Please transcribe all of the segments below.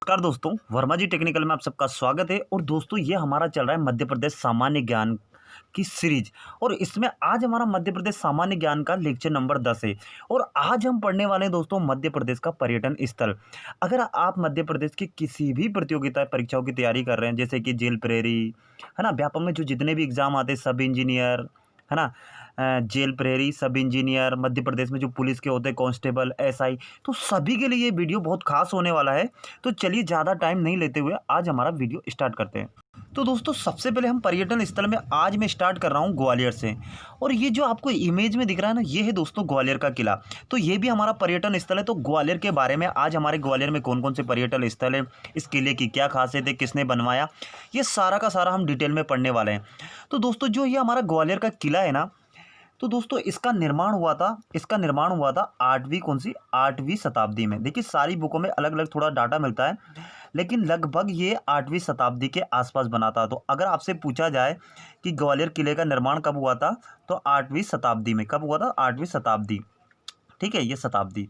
नमस्कार दोस्तों, वर्मा जी टेक्निकल में आप सबका स्वागत है। और दोस्तों ये हमारा चल रहा है मध्य प्रदेश सामान्य ज्ञान की सीरीज। और इसमें आज हमारा मध्य प्रदेश सामान्य ज्ञान का लेक्चर नंबर 10 है। और आज हम पढ़ने वाले हैं दोस्तों मध्य प्रदेश का पर्यटन स्थल। अगर आप मध्य प्रदेश की किसी भी प्रतियोगिता परीक्षाओं की तैयारी कर रहे हैं, जैसे कि जेल प्रेरी है ना, व्यापम में जो जितने भी एग्जाम आते हैं, सब इंजीनियर है ना, जेल प्रहरी, सब इंजीनियर, मध्य प्रदेश में जो पुलिस के होते हैं कांस्टेबल, एसआई, तो सभी के लिए ये वीडियो बहुत खास होने वाला है। तो चलिए ज़्यादा टाइम नहीं लेते हुए आज हमारा वीडियो स्टार्ट करते हैं। तो दोस्तों सबसे पहले हम पर्यटन स्थल में आज मैं स्टार्ट कर रहा हूँ ग्वालियर से। और ये जो आपको इमेज में दिख रहा है ना, ये है दोस्तों ग्वालियर का किला। तो ये भी हमारा पर्यटन स्थल है। तो ग्वालियर के बारे में आज हमारे ग्वालियर में कौन कौन से पर्यटन स्थल है, इस किले की क्या खासियत है, किसने बनवाया, ये सारा का सारा हम डिटेल में पढ़ने वाले हैं। तो दोस्तों जो ये हमारा ग्वालियर का किला है ना, तो दोस्तों इसका निर्माण हुआ था 8वीं शताब्दी में। देखिए सारी बुकों में अलग अलग थोड़ा डाटा मिलता है, लेकिन लगभग ये 8वीं शताब्दी के आसपास बना था। तो अगर आपसे पूछा जाए कि ग्वालियर किले का निर्माण कब हुआ था, तो 8वीं शताब्दी में। कब हुआ था? 8वीं शताब्दी। ठीक है, ये शताब्दी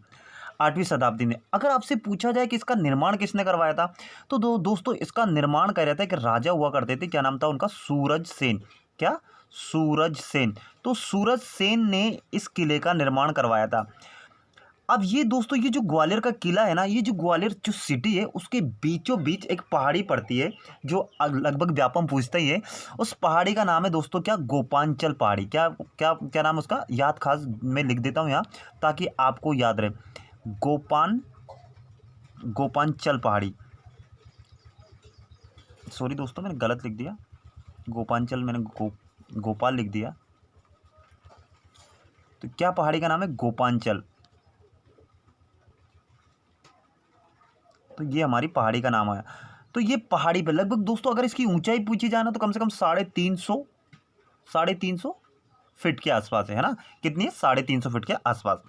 8वीं शताब्दी में। अगर आपसे पूछा जाए कि इसका निर्माण किसने करवाया था, तो दोस्तों इसका निर्माण कर रहे थे, कि राजा हुआ करते थे, क्या नाम था उनका? सूरज सेन। क्या? सूरज सेन। तो सूरज सेन ने इस किले का निर्माण करवाया था। अब ये दोस्तों ये जो ग्वालियर का किला है ना, ये जो ग्वालियर जो सिटी है, उसके बीचों बीच एक पहाड़ी पड़ती है, जो लगभग व्यापम पूछता ही है। उस पहाड़ी का नाम है दोस्तों क्या? गोपांचल पहाड़ी। क्या क्या क्या नाम उसका? याद खास मैं लिख देता हूँ यहाँ ताकि आपको याद रहे। गोपांचल पहाड़ी। सॉरी दोस्तों मैंने गलत लिख दिया, गोपांचल मैंने गोपाल लिख दिया। तो क्या पहाड़ी का नाम है? गोपांचल। तो ये हमारी पहाड़ी का नाम आया। तो ये पहाड़ी पे लगभग दोस्तों अगर इसकी ऊंचाई पूछी जाए ना, तो कम से कम 350 फीट के आसपास है ना। कितनी है? 350 फीट के आसपास।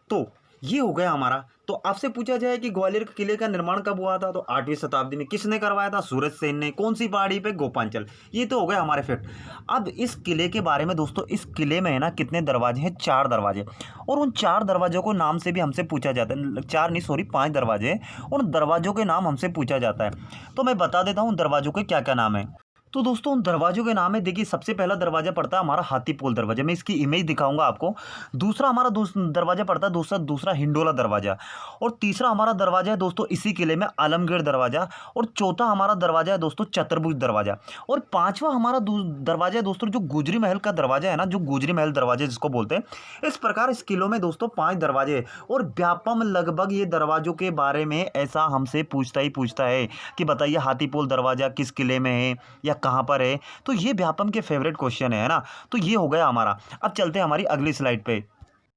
तो ये हो गया हमारा। तो आपसे पूछा जाए कि ग्वालियर के किले का निर्माण कब हुआ था, तो 8वीं शताब्दी में। किसने करवाया था? सूरज सेन ने। कौन सी पहाड़ी पे? गोपांचल। ये तो हो गए हमारे फैक्ट। अब इस किले के बारे में दोस्तों, इस किले में है ना कितने दरवाजे हैं? 4 दरवाजे। और उन 4 दरवाजों को नाम से भी हमसे पूछा जाता है। 4 नहीं, सॉरी 5 दरवाजे हैं। उन दरवाजों के नाम हमसे पूछा जाता है। तो मैं बता देता हूँ उन दरवाजों के क्या क्या नाम है। तो दोस्तों उन दरवाजों के नाम है, देखिए सबसे पहला दरवाजा पड़ता है हमारा हाथीपोल दरवाजा। मैं इसकी इमेज दिखाऊंगा आपको। दूसरा हमारा दरवाजा पड़ता है दूसरा हिंडोला दरवाजा। और तीसरा हमारा दरवाजा है दोस्तों इसी किले में आलमगीर दरवाजा। और चौथा हमारा दरवाजा है दोस्तों चतुर्भुज दरवाजा। और पांचवा हमारा दरवाजा है दोस्तों जो गुजरी महल का दरवाजा है ना, जो गुजरी महल दरवाजा जिसको बोलते हैं। इस प्रकार इस किलों में दोस्तों 5 दरवाजे हैं। और व्यापम लगभग ये दरवाजों के बारे में ऐसा हमसे पूछता है कि बताइए हाथीपोल दरवाजा किस किले में है या कहाँ पर है। तो ये व्यापम के फेवरेट क्वेश्चन है ना। तो ये हो गया हमारा। अब चलते हैं हमारी अगली स्लाइड पे।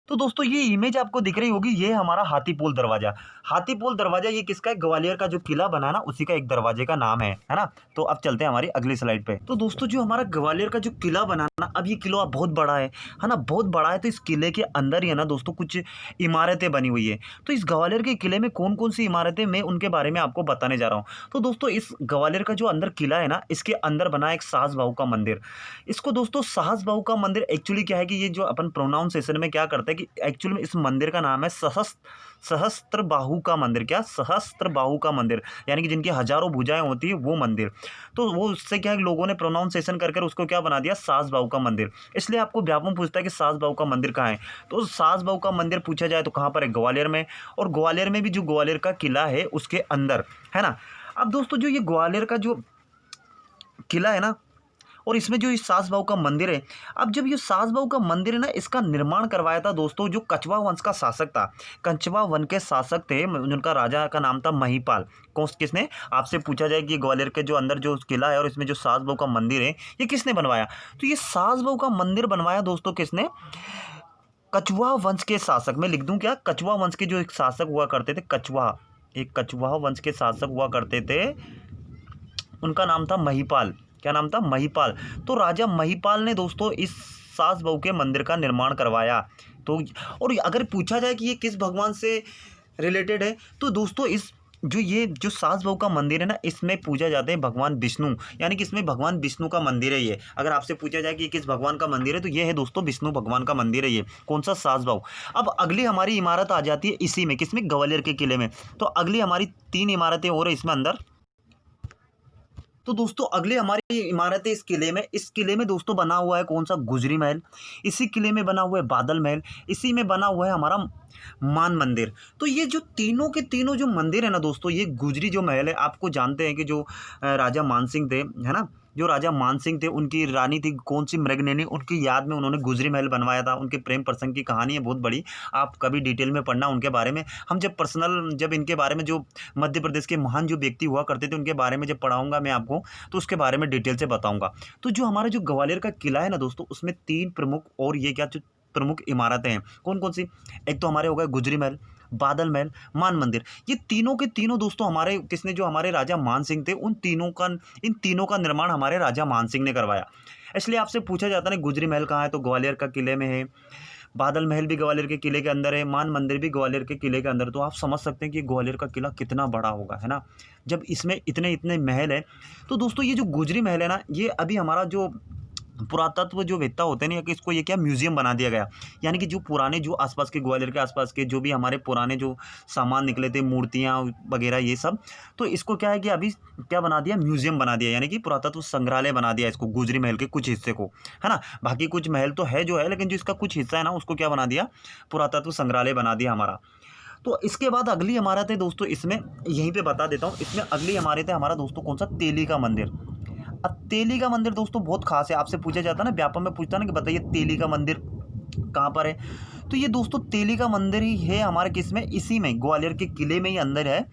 तो दोस्तों ये इमेज आपको दिख रही होगी, ये हमारा हाथीपोल दरवाजा। हाथीपोल दरवाजा ये किसका है? ग्वालियर का जो किला बना ना, उसी का एक दरवाजे का नाम है ना। तो अब चलते हैं हमारी अगली स्लाइड पे। तो दोस्तों जो हमारा ग्वालियर का जो किला बना ना, अब ये किला बहुत बड़ा है ना, बहुत बड़ा है। तो इस किले के अंदर ही है ना दोस्तों कुछ इमारतें बनी हुई है। तो इस ग्वालियर के किले में कौन कौन सी इमारतें, मैं उनके बारे में आपको बताने जा रहा हूँ। तो दोस्तों इस ग्वालियर का जो अंदर किला है ना, इसके अंदर बना एक सास बहू का मंदिर। इसको दोस्तों सास बहू का मंदिर एक्चुअली क्या है कि ये जो अपन प्रोनाउंसिएशन में क्या करते हैं कि एक्चुअल में इस मंदिर का नाम है सहस्त्र बाहु का मंदिर। क्या? सहस्त्र बाहु का मंदिर, यानी कि जिनकी हजारों भुजाएं होती है वो मंदिर। तो वो उससे क्या है, लोगों ने प्रोनाउंसिएशन कर उसको क्या बना दिया? सास बहू का मंदिर। इसलिए आपको व्यापम पूछता है कि सास बहू का मंदिर कहाँ है। तो सास बहू का मंदिर पूछा जाए तो कहाँ पर है? ग्वालियर में। और ग्वालियर में भी जो ग्वालियर का किला है उसके अंदर है ना। अब दोस्तों जो ये ग्वालियर का जो किला है ना, और इसमें जो ये सास बहू का मंदिर है, अब जब ये सास बहू का मंदिर है ना, इसका निर्माण करवाया था दोस्तों जो कछवा वंश का शासक था। कछवा वन के शासक थे, उनका राजा का नाम था महिपाल। किसने? आपसे पूछा जाए कि ग्वालियर के जो अंदर जो किला है और इसमें जो सास बहू का मंदिर है, ये किसने बनवाया? तो ये सास बहू का मंदिर बनवाया दोस्तों किसने? कछवा वंश के शासक। मैं लिख दूं क्या? कछवा वंश के जो एक शासक हुआ करते थे, एक कछवा वंश के शासक हुआ करते थे, उनका नाम था महिपाल। क्या नाम था? महिपाल। तो राजा महिपाल ने दोस्तों इस सास बहू के मंदिर का निर्माण करवाया। तो और अगर पूछा जाए कि ये किस भगवान से रिलेटेड है, तो दोस्तों इस जो ये जो सास बहू का मंदिर है ना, इसमें पूजा जाते हैं भगवान विष्णु, यानी कि इसमें भगवान विष्णु का मंदिर है ये। अगर आपसे पूछा जाए कि किस भगवान का मंदिर है, तो ये है दोस्तों विष्णु भगवान का मंदिर है ये। कौन सा? सास बहू। अब अगली हमारी इमारत आ जाती है इसी में, किसमें? ग्वालियर के किले में। तो अगली हमारी 3 इमारतें और है इसमें अंदर। तो दोस्तों अगली हमारी इमारत है इस किले में दोस्तों बना हुआ है कौन सा? गुजरी महल। इसी किले में बना हुआ है बादल महल। इसी में बना हुआ है हमारा मान मंदिर। तो ये जो तीनों के तीनों जो मंदिर है ना दोस्तों, ये गुजरी जो महल है, आपको जानते हैं कि जो राजा मानसिंह थे, है ना, जो राजा मानसिंह थे, उनकी रानी थी कौन सी? मृगनयनी। उनकी याद में उन्होंने गुजरी महल बनवाया था। उनके प्रेम प्रसंग की कहानी है बहुत बड़ी, आप कभी डिटेल में पढ़ना उनके बारे में। हम जब इनके बारे में, जो मध्य प्रदेश के महान जो व्यक्ति हुआ करते थे, उनके बारे में जब पढ़ाऊंगा मैं आपको, तो उसके बारे में डिटेल से बताऊंगा। तो जो हमारा जो ग्वालियर का किला है ना दोस्तों, उसमें 3 प्रमुख और ये क्या जो प्रमुख इमारतें हैं, कौन कौन सी? एक तो हमारे हो गए गुजरी महल, बादल महल, मान मंदिर। ये तीनों के तीनों दोस्तों हमारे किसने? जो हमारे राजा मान सिंह थे, इन तीनों का निर्माण हमारे राजा मान सिंह ने करवाया। इसलिए आपसे पूछा जाता है ना गुजरी महल कहाँ है, तो ग्वालियर का किले में है। बादल महल भी ग्वालियर के किले के अंदर है। मान मंदिर भी ग्वालियर के किले के अंदर। तो आप समझ सकते हैं कि ग्वालियर का किला कितना बड़ा होगा, है ना, जब इसमें इतने इतने महल है। तो दोस्तों ये जो गुजरी महल है ना, ये अभी हमारा जो पुरातत्व जो वेत्ता होते हैं ना, कि इसको ये क्या म्यूजियम बना दिया गया। यानी कि जो पुराने जो आसपास के ग्वालियर के आसपास के जो भी हमारे पुराने जो सामान निकले थे, मूर्तियाँ वगैरह ये सब, तो इसको क्या है कि अभी क्या बना दिया? म्यूजियम बना दिया, यानी कि पुरातत्व संग्रहालय बना दिया इसको, गुजरी महल के कुछ हिस्से को, है ना। बाकी कुछ महल तो है जो है, लेकिन जो इसका कुछ हिस्सा है ना, उसको क्या बना दिया? पुरातत्व संग्रहालय बना दिया हमारा। तो इसके बाद अगली इमारत है दोस्तों, इसमें यहीं पे बता देता हूँ, इसमें अगली इमारत है हमारा दोस्तों कौन सा? तेली का मंदिर। अब तेली का मंदिर दोस्तों बहुत खास है। आपसे पूछा जाता है ना, व्यापम में पूछता ना कि बताइए तेली का मंदिर कहाँ पर है, तो ये दोस्तों तेली का मंदिर ही है हमारे किस में? इसी में, ग्वालियर के किले में ही अंदर है,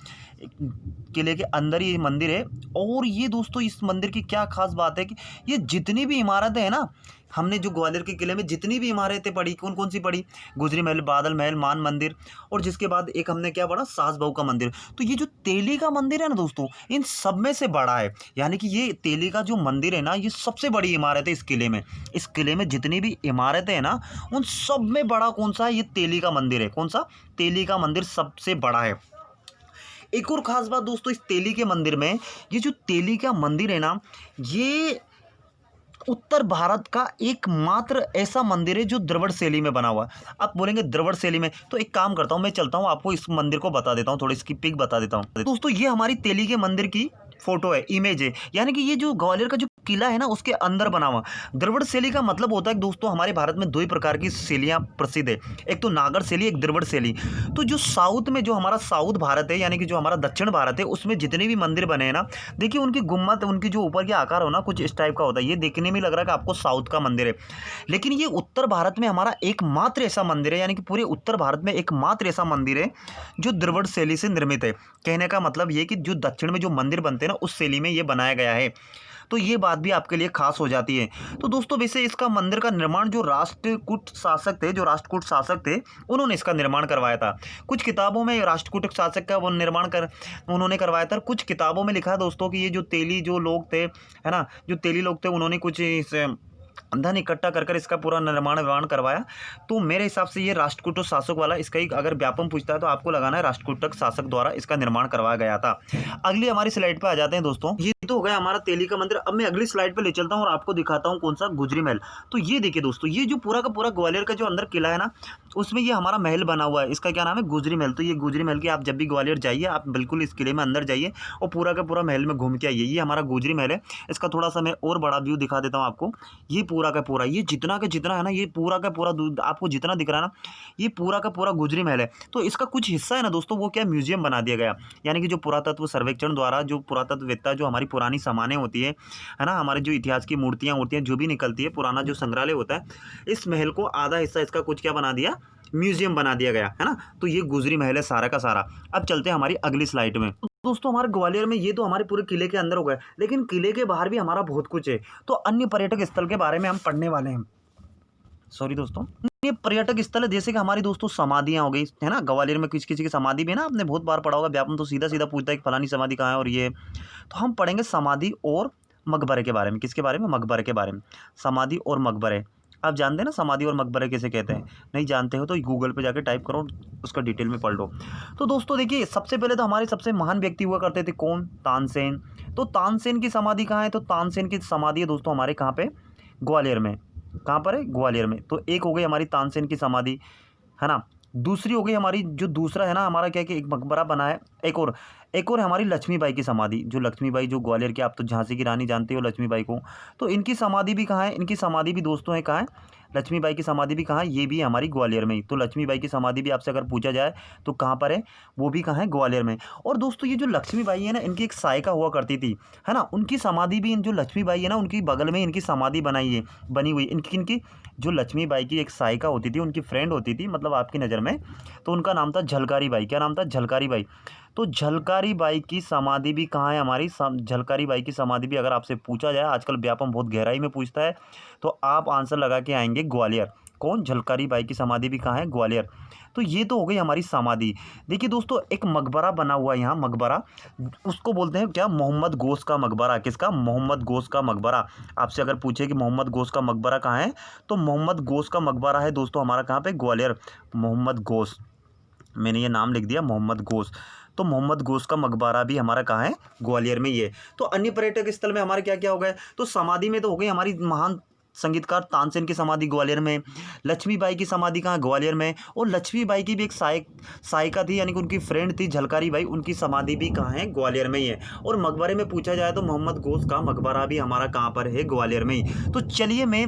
किले के अंदर ही मंदिर है। और ये दोस्तों इस मंदिर की क्या खास बात है कि ये जितनी भी इमारतें हैं ना, हमने जो ग्वालियर के किले में जितनी भी इमारतें पढ़ी, कौन कौन सी पढ़ी? गुजरी महल, बादल महल, मान मंदिर, और जिसके बाद एक हमने क्या पढ़ा? सास बहू का मंदिर। तो ये जो तेली का मंदिर है ना दोस्तों, इन सब में से बड़ा है। यानी कि ये तेली का जो मंदिर है ना, ये सबसे बड़ी इमारत है इस किले में। इस किले में जितनी भी इमारतें हैं ना, उन सब में बड़ा कौन सा है? ये तेली का मंदिर है। कौन सा? तेली का मंदिर सबसे बड़ा है। एक और खास बात दोस्तों इस तेली के मंदिर में, ये जो तेली का मंदिर है ना, ये उत्तर भारत का एकमात्र ऐसा मंदिर है जो द्रविड़ शैली में बना हुआ है। आप बोलेंगे द्रविड़ शैली में, तो एक काम करता हूँ, मैं चलता हूँ, आपको इस मंदिर को बता देता हूँ, थोड़ी इसकी पिक बता देता हूँ। दोस्तों ये हमारी तेली के मंदिर की फोटो है, इमेज है। यानी कि ये जो ग्वालियर का जो किला है ना, उसके अंदर बना हुआ। द्रविड़ शैली का मतलब होता है दोस्तों, हमारे भारत में 2 ही प्रकार की शैलियाँ प्रसिद्ध है, एक तो नागर शैली, एक द्रविड़ शैली। तो जो साउथ में, जो हमारा साउथ भारत है, यानी कि जो हमारा दक्षिण भारत है, उसमें जितने भी मंदिर बने हैं ना, देखिए उनकी गुम्मत, उनकी जो ऊपर के आकार हो ना, कुछ इस टाइप का होता है। ये देखने में लग रहा है कि आपको साउथ का मंदिर है, लेकिन ये उत्तर भारत में हमारा एकमात्र ऐसा मंदिर है, यानी कि पूरे उत्तर भारत में एकमात्र ऐसा मंदिर है जो द्रविड़ शैली से निर्मित है। कहने का मतलब ये कि जो दक्षिण में जो मंदिर बनते हैं ना, उस शैली में ये बनाया गया है। तो ये बात भी आपके लिए खास हो जाती है। तो दोस्तों वैसे इसका मंदिर का निर्माण जो राष्ट्रकूट शासक थे, उन्होंने इसका निर्माण करवाया था। कुछ किताबों में राष्ट्रकूट शासक का वो निर्माण उन्होंने करवाया था। कुछ किताबों में लिखा है दोस्तों कि ये जो तेली जो लोग थे, है ना, जो तेली लोग थे, उन्होंने कुछ इस धन इकट्ठा कर इसका पूरा निर्माण करवाया। तो मेरे हिसाब से ये राष्ट्रकूट शासक वाला, इसका ही अगर व्यापम पूछता है तो आपको लगाना है राष्ट्रकूट शासक द्वारा इसका निर्माण करवाया गया था। अगली हमारी स्लाइड पे आ जाते हैं दोस्तों। ये तो हो गया हमारा तेली का मंदिर। अब मैं अगली स्लाइड पे ले चलता हूँ और आपको दिखाता हूँ कौन सा? गुजरी महल। तो ये देखिए दोस्तों, ये जो पूरा का पूरा ग्वालियर का जो अंदर किला है ना, उसमें ये हमारा महल बना हुआ है। इसका क्या नाम है? गुजरी महल। तो ये गुजरी महल की, आप जब भी ग्वालियर जाइए, आप बिल्कुल इस किले में अंदर जाइए और पूरा का पूरा महल में घूम के आइए। ये हमारा गुजरी महल है। इसका थोड़ा सा मैं और बड़ा व्यू दिखा देता हूँ आपको। ये पूरा का पूरा, ये जितना का जितना है ना, ये पूरा का पूरा आपको जितना दिख रहा है ना, ये पूरा का पूरा गुजरी महल है। तो इसका कुछ हिस्सा है ना दोस्तों, वो क्या म्यूजियम बना दिया गया। यानी कि जो पुरातत्व सर्वेक्षण द्वारा, जो पुरातत्ववेत्ता, जो हमारी पुरानी सामानें होती है ना, हमारे जो इतिहास की मूर्तियाँ जो भी निकलती है, पुराना जो संग्रहालय होता है, इस महल को आधा हिस्सा इसका कुछ क्या बना दिया? म्यूजियम बना दिया गया, है ना। तो ये गुजरी महल है सारा का सारा। अब चलते हैं हमारी अगली स्लाइड में। दोस्तों हमारे ग्वालियर में ये तो हमारे पूरे किले के अंदर हो गए, लेकिन किले के बाहर भी हमारा बहुत कुछ है। तो अन्य पर्यटक स्थल के बारे में हम पढ़ने वाले हैं। सॉरी दोस्तों, ये पर्यटक स्थल है, जैसे कि हमारी दोस्तों समाधियाँ हो गई, है ना। ग्वालियर में किसी की समाधि भी है ना, आपने बहुत बार पढ़ा होगा। व्यापम तो सीधा सीधा पूछता है कि फलानी समाधि कहाँ है, और ये तो हम पढ़ेंगे समाधि और मकबरे के बारे में। किसके बारे में? मकबरे के बारे में। समाधि और मकबरे, आप जानते हैं ना समाधि और मकबरे किसे कहते हैं? नहीं जानते हो तो गूगल पे जाके टाइप करो, उसका डिटेल में पढ़ लो। तो दोस्तों देखिए, सबसे पहले तो हमारे सबसे महान व्यक्ति हुआ करते थे कौन? तानसेन। तो तानसेन की समाधि कहाँ है? तो तानसेन की समाधि है दोस्तों हमारे कहाँ पे? ग्वालियर में। कहाँ पर है? ग्वालियर में। तो एक हो गई हमारी तानसेन की समाधि, है ना। दूसरी हो गई हमारी, जो दूसरा है ना हमारा क्या है कि एक मकबरा बना है। एक और है हमारी लक्ष्मीबाई की समाधि, जो लक्ष्मीबाई जो ग्वालियर की, आप तो झांसी की रानी जानते हो लक्ष्मीबाई को। तो इनकी समाधि भी कहाँ है? इनकी समाधि भी दोस्तों है कहाँ है? लक्ष्मीबाई की समाधि भी कहाँ है? ये भी है हमारी ग्वालियर में ही। तो लक्ष्मीबाई की समाधि भी आपसे अगर पूछा जाए तो कहाँ पर है? वो भी कहाँ है? ग्वालियर में। और दोस्तों ये जो लक्ष्मीबाई है ना, इनकी एक सहायिका हुआ करती थी, है ना। उनकी समाधि भी, इन जो लक्ष्मीबाई है ना, उनकी बगल में इनकी समाधि बनी हुई। इनकी जो लक्ष्मीबाई की एक सहायिका होती थी, उनकी फ्रेंड होती थी मतलब आपकी नज़र में, तो उनका नाम था झलकारी बाई। क्या नाम था? झलकारी बाई। तो झलकारी बाई की समाधि भी कहाँ है हमारी? झलकारी बाई की समाधि भी अगर आपसे पूछा जाए, आजकल व्यापम बहुत गहराई में पूछता है, तो आप आंसर लगा के आएंगे ग्वालियर। कौन? झलकारी बाई की समाधि भी कहाँ है? ग्वालियर। तो ये तो हो गई हमारी समाधि। देखिए दोस्तों, एक मकबरा बना हुआ है यहाँ, मकबरा, उसको बोलते हैं क्या? मोहम्मद गोस का मकबरा। किसका? मोहम्मद गोस का मकबरा। आपसे अगर पूछे कि मोहम्मद गोस का मकबरा कहाँ है, तो मोहम्मद गोस का मकबरा है दोस्तों हमारा कहाँ पे? ग्वालियर। मोहम्मद गोस, मैंने ये नाम लिख दिया, मोहम्मद गोस। तो मोहम्मद गोस का मकबरा भी हमारा कहाँ है? ग्वालियर में ही है। तो अन्य पर्यटक स्थल में हमारे क्या क्या हो गए? तो समाधि में तो हो गई हमारी महान संगीतकार तानसेन की समाधि ग्वालियर में। लक्ष्मीबाई की समाधि कहाँ? ग्वालियर में। और लक्ष्मीबाई की भी एक सहायिका थी, यानी कि उनकी फ्रेंड थी झलकारी बाई, उनकी समाधि भी कहाँ है? ग्वालियर में ही है। और मकबरे में पूछा जाए तो मोहम्मद गोस का मकबरा भी हमारा कहाँ पर है? ग्वालियर में ही। तो चलिए मैं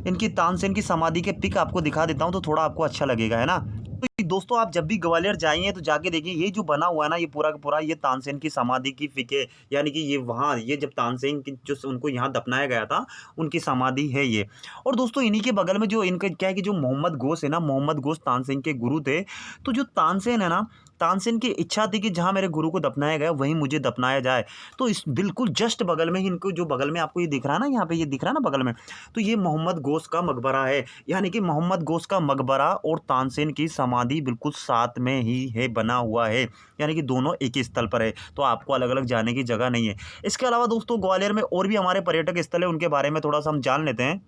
इनकी तानसेन की समाधि के पिक आपको दिखा देता हूँ, तो थोड़ा आपको अच्छा लगेगा, है ना। तो दोस्तों आप जब भी ग्वालियर जाइए तो जाके देखिए, ये जो बना हुआ है ना, ये पूरा का पूरा ये तानसेन की समाधि की पिक है। यानी कि ये वहाँ, ये जब तानसेन की जो उनको यहाँ दफनाया गया था, उनकी समाधि है ये। और दोस्तों इन्हीं के बगल में जो इनका क्या है कि जो मोहम्मद गोस है ना, मोहम्मद गोस तानसेन के गुरु थे। तो जो तानसेन है ना, तानसेन की इच्छा थी कि जहाँ मेरे गुरु को दफनाया गया वहीं मुझे दफनाया जाए। तो इस बिल्कुल जस्ट बगल में ही इनको, जो बगल में आपको ये दिख रहा है ना, यहाँ पे ये दिख रहा है ना बगल में, तो ये मोहम्मद गोस का मकबरा है। यानी कि मोहम्मद गोस का मकबरा और तानसेन की समाधि बिल्कुल साथ में ही है, बना हुआ है। यानी कि दोनों एक ही स्थल पर है, तो आपको अलग अलग जाने की जगह नहीं है। इसके अलावा दोस्तों ग्वालियर में और भी हमारे पर्यटक स्थल है, उनके बारे में थोड़ा सा हम जान लेते हैं।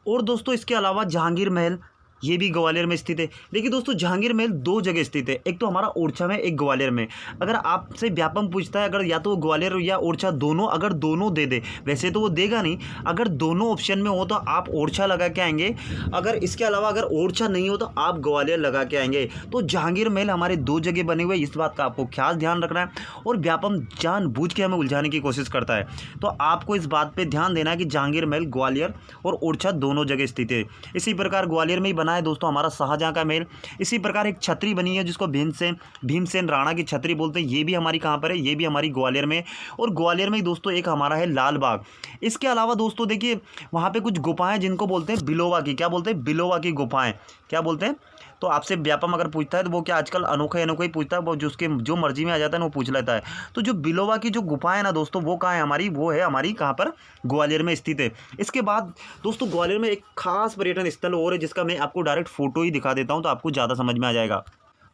और दोस्तों इसके अलावा जहांगीर महल, ये भी ग्वालियर में स्थित है। देखिए दोस्तों, जहांगीर महल दो जगह स्थित है, एक तो हमारा ओरछा में, एक ग्वालियर में। अगर आपसे व्यापम पूछता है, अगर या तो ग्वालियर या ओरछा दोनों, अगर दोनों दे दे, वैसे तो वो देगा नहीं, अगर दोनों ऑप्शन में हो तो आप ओरछा लगा के आएंगे। अगर इसके अलावा अगर ओरछा नहीं हो तो आप ग्वालियर लगा के आएंगे। तो जहांगीर महल हमारे दो जगह बने हुए, इस बात का आपको खास ध्यान रखना है। और व्यापम जानबूझ के हमें उलझाने की कोशिश करता है, तो आपको इस बात पर ध्यान देना है कि जहांगीर महल ग्वालियर और ओरछा दोनों जगह स्थित है। इसी प्रकार ग्वालियर में ही बना है दोस्तों हमारा शाहजहाँ का महल। इसी प्रकार एक छतरी बनी है जिसको भीमसेन राणा की छतरी बोलते हैं, ये भी हमारी कहाँ पर है? ये भी हमारी ग्वालियर में। और ग्वालियर में ही दोस्तों एक हमारा है लाल बाग। इसके अलावा दोस्तों देखिए, वहाँ पे कुछ गुफाएं जिनको बोलते हैं बिलोवा की। क्या बोलते हैं? बिलोवा की गुफाएं। क्या बोलते हैं? तो आपसे व्यापम अगर पूछता है तो वो क्या आजकल अनोखा ही पूछता है, वो जो उसके जो मर्जी में आ जाता है वो पूछ लेता है। तो जो बिलोवा की जो गुफाएं है ना दोस्तों, वो कहाँ है हमारी? वो है हमारी कहाँ पर? ग्वालियर में स्थित है। इसके बाद दोस्तों ग्वालियर में एक खास पर्यटन स्थल और है, जिसका मैं आपको डायरेक्ट फोटो ही दिखा देता हूँ तो आपको ज़्यादा समझ में आ जाएगा।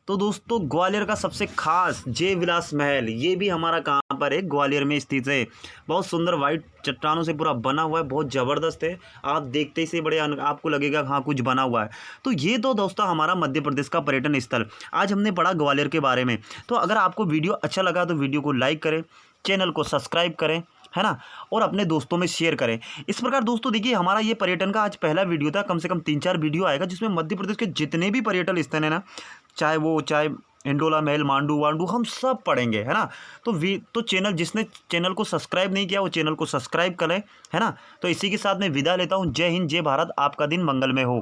तो दोस्तों ग्वालियर का सबसे खास जय विलास महल, ये भी हमारा कहाँ पर है? ग्वालियर में स्थित है। बहुत सुंदर वाइट चट्टानों से पूरा बना हुआ है, बहुत ज़बरदस्त है। आप देखते ही से बड़े आपको लगेगा हाँ कुछ बना हुआ है। तो ये तो दोस्तों हमारा मध्य प्रदेश का पर्यटन स्थल आज हमने पढ़ा ग्वालियर के बारे में। तो अगर आपको वीडियो अच्छा लगा तो वीडियो को लाइक करें, चैनल को सब्सक्राइब करें, है ना, और अपने दोस्तों में शेयर करें। इस प्रकार दोस्तों देखिए, हमारा ये पर्यटन का आज पहला वीडियो था। कम से कम 3-4 वीडियो आएगा जिसमें मध्य प्रदेश के जितने भी पर्यटन स्थल है ना, चाहे इंडोला महल, मांडू वांडू, हम सब पढ़ेंगे, है ना। तो जिसने चैनल को सब्सक्राइब नहीं किया वो चैनल को सब्सक्राइब करें, है ना। तो इसी के साथ मैं विदा लेता हूँ। जय हिंद, जय भारत, आपका दिन मंगलमय हो।